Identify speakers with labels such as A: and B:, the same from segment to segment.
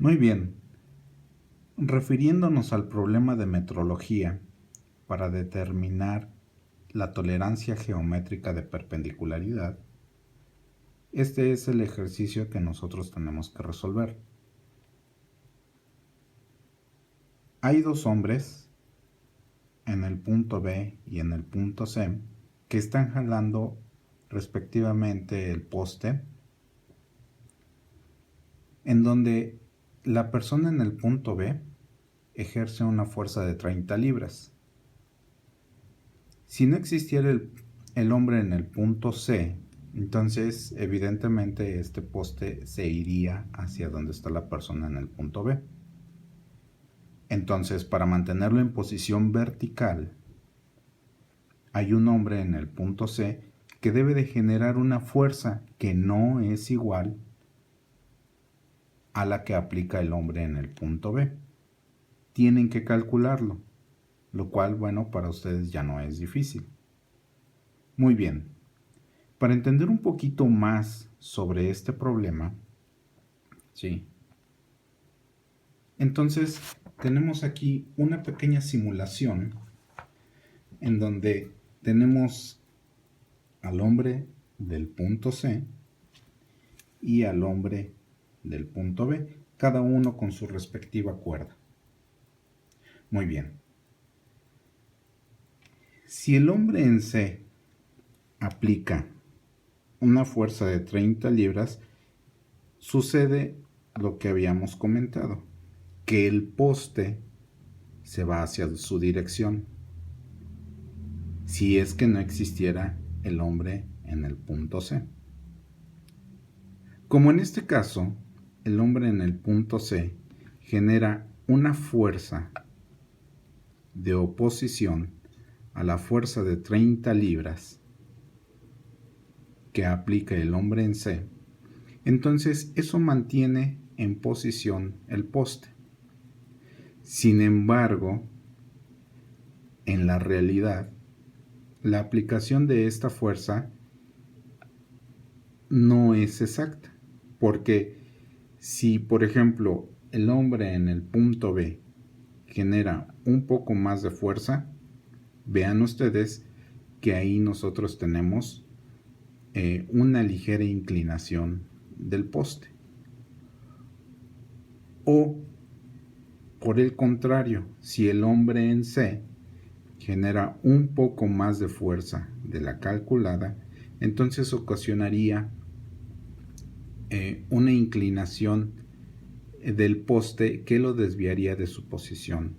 A: Muy bien. Refiriéndonos al problema de metrología para determinar la tolerancia geométrica de perpendicularidad, este es el ejercicio que nosotros tenemos que resolver. Hay dos hombres en el punto B y en el punto C que están jalando respectivamente el poste, en donde la persona en el punto B ejerce una fuerza de 30 libras. Si no existiera el hombre en el punto C, entonces evidentemente este poste se iría hacia donde está la persona en el punto B. Entonces, para mantenerlo en posición vertical, hay un hombre en el punto C que debe de generar una fuerza que no es igual a la que aplica el hombre en el punto B. Tienen que calcularlo, lo cual, bueno, para ustedes ya no es difícil. Muy bien. Para entender un poquito más sobre este problema, ¿sí? Entonces, tenemos aquí una pequeña simulación en donde tenemos al hombre del punto C y al hombre del punto B, cada uno con su respectiva cuerda. Muy bien. Si el hombre en C aplica una fuerza de 30 libras, sucede lo que habíamos comentado, que el poste se va hacia su dirección, si es que no existiera el hombre en el punto C. Como en este caso, el hombre en el punto C genera una fuerza de oposición a la fuerza de 30 libras que aplica el hombre en C, entonces eso mantiene en posición el poste. Sin embargo, en la realidad, la aplicación de esta fuerza no es exacta, porque si, por ejemplo, el hombre en el punto B genera un poco más de fuerza, vean ustedes que ahí nosotros tenemos una ligera inclinación del poste. O, por el contrario, si el hombre en C genera un poco más de fuerza de la calculada, entonces ocasionaría una inclinación del poste que lo desviaría de su posición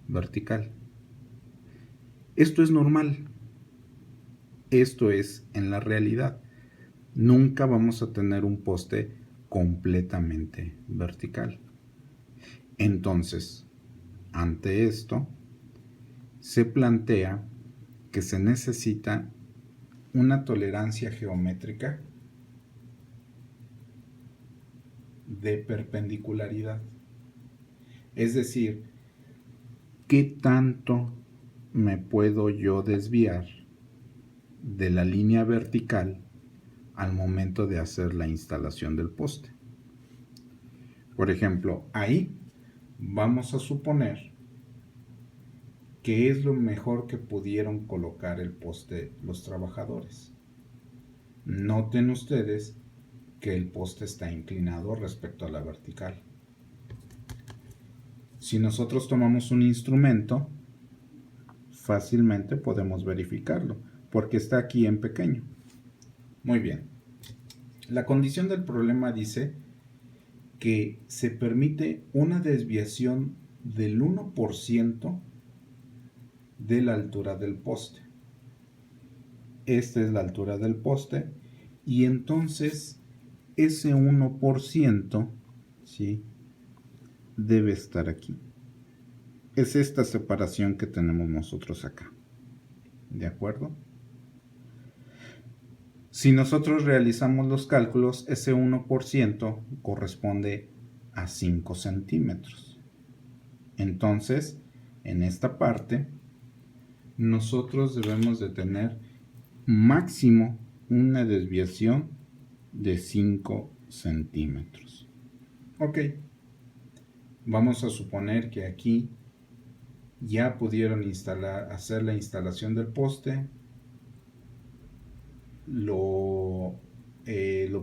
A: vertical. Esto es normal. Esto es en la realidad. Nunca vamos a tener un poste completamente vertical. Entonces, ante esto, se plantea que se necesita una tolerancia geométrica de perpendicularidad. Es decir, ¿qué tanto me puedo yo desviar de la línea vertical al momento de hacer la instalación del poste? Por ejemplo, ahí vamos a suponer que es lo mejor que pudieron colocar el poste los trabajadores. Noten ustedes que el poste está inclinado respecto a la vertical. Si nosotros tomamos un instrumento, fácilmente podemos verificarlo, porque está aquí en pequeño. Muy bien. La condición del problema dice que se permite una desviación del 1% de la altura del poste. Esta es la altura del poste y entonces ese 1%, ¿sí?, debe estar aquí. Es esta separación que tenemos nosotros acá. ¿De acuerdo? Si nosotros realizamos los cálculos, ese 1% corresponde a 5 centímetros. Entonces, en esta parte, nosotros debemos de tener máximo una desviación de 5 centímetros. Ok. Vamos a suponer que aquí ya pudieron hacer la instalación del poste, lo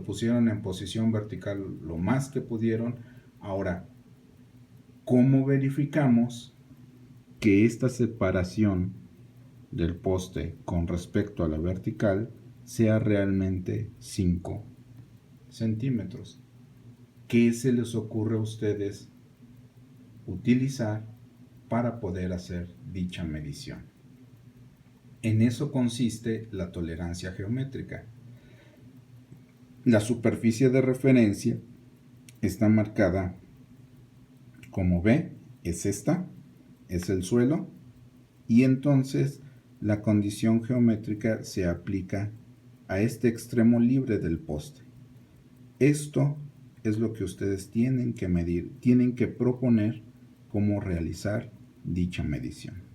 A: pusieron en posición vertical lo más que pudieron. Ahora, ¿cómo verificamos que esta separación del poste con respecto a la vertical sea realmente 5 centímetros? ¿Qué se les ocurre a ustedes utilizar para poder hacer dicha medición? En eso consiste la tolerancia geométrica. La superficie de referencia está marcada como B, es esta, es el suelo, y entonces la condición geométrica se aplica a este extremo libre del poste. Esto es lo que ustedes tienen que medir, tienen que proponer cómo realizar dicha medición.